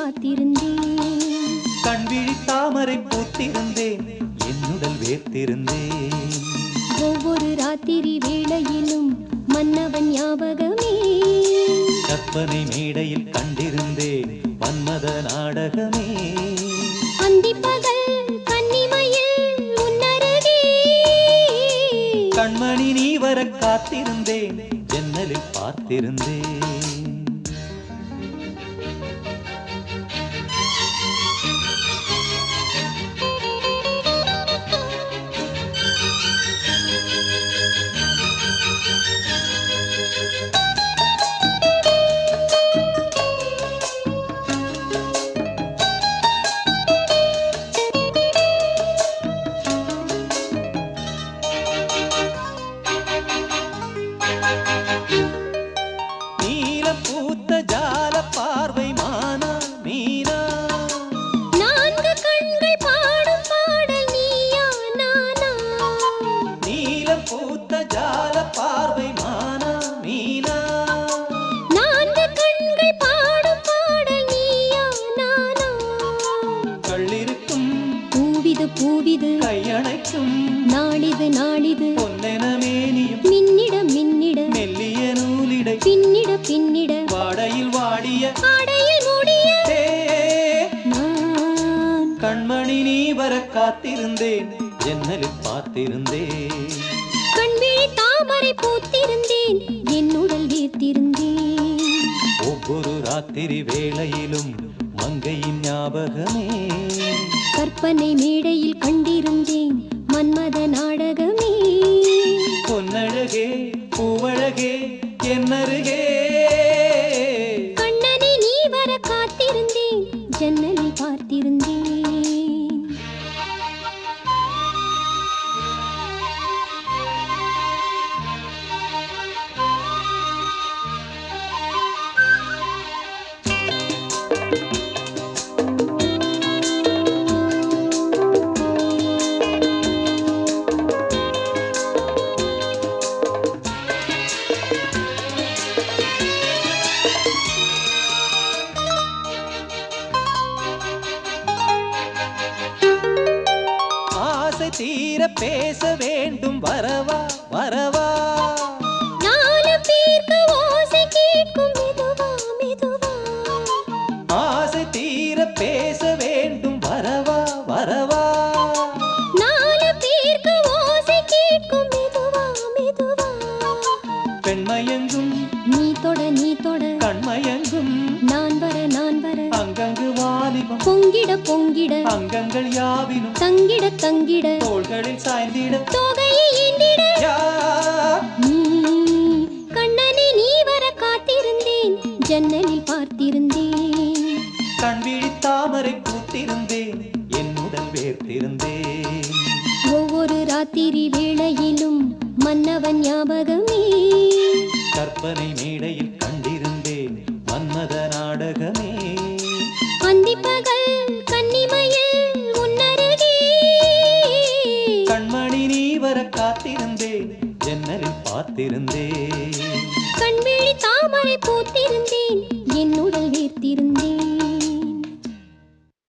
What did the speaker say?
காத்திருந்தேன். கண்விழி தாமரை பூத்திருந்தேன், என்னுடல் வேர்த்திருந்தேன். ஒவ்வொரு ராத்திரி வேளையிலும் மன்னவன் ஞாபகமே. கற்பனை மேடையில் கண்டிருந்தேன் மன்மத நாடகமே. அந்திப்பகல் கன்னிமையில் உன்னருகே. கண்மணி நீ வர காத்திருந்தேன், ஜன்னலில் பார்த்திருந்தேன். பூத்த ஜால பார்வை மானா மீனா. நான்கு கண்கள் பாடும் பாடல் நீயா நானா. நீலம் பூத்த ஜால பார்வை மானா மீனா. நான்கு கண்கள் பாடும் பாடல் நீயா நானா. கள்ளிருக்கும் பூவிது பூவிது கையணைக்கும் நாளிது நாளிது. பொன்னென மேனியும் மின்னிட மின்னிட மெல்லிய நூலிடை பின்னிட பின்னிட. வாடையில் வாடிய ஆடையில் மூடிய நான். கண்மணி நீ வர காத்திருந்தேன், ஜன்னலில் பார்த்திருந்தேன். கண்விழி தாமரை பூத்திருந்தேன், என்னுடல் வீர்த்திருந்தேன். ஒவ்வொரு ராத்திரி வேளையிலும் மங்கையின் ஞாபகமே. கற்பனை மேடையில் கண்டிருந்தேன் மன்மத நாடகமே. பொன்னழகே பூவழகே என்னருகே. கண்ணனை நீ வர காத்திருந்தேன், ஜன்னலில் பார்த்திருந்தேன். தீர பேச வேண்டும் வரவா வரவா. நாலு பேருக்கு ஓசை கேட்கும் மெதுவா மெதுவா. ஆசை தீர பேச வேண்டும் வரவா வரவா. நாலு பேருக்கு ஓசை கேட்கும் மெதுவா மெதுவா. பெண்மயங்கும் நீ தொட நீ தொட கண்மயங்கும் நான் வர நான் வர. அங்கங்கு வாலிபம் பொங்கிட பொங்கிட அங்கங்கள் யாவினும் தங்கிட தங்கிட. தோள்களில் சாய்ந்திட தோகையை ஏந்திட. நீ கண்ணனை நீ வர காத்திருந்தேன், ஜன்னலில் பார்த்திருந்தேன். கண்விழி தாமரை பூத்திருந்தேன், என்னுடல் வேர்த்திருந்தேன். ஒவ்வொரு ராத்திரி வேளையிலும் மன்னவன் ஞாபகமே. கற்பனை மேடையில் கண்டிருந்தேன் மன்மத நாடகமே. அந்திப்பகல் கன்னிமையில் உன்னருகே. கண்மணி நீ வர காத்திருந்தேன், ஜன்னலில் பார்த்திருந்தேன். கண்விழி தாமரை பூத்திருந்தேன், என்னுடல் வீர்த்திருந்தேன்.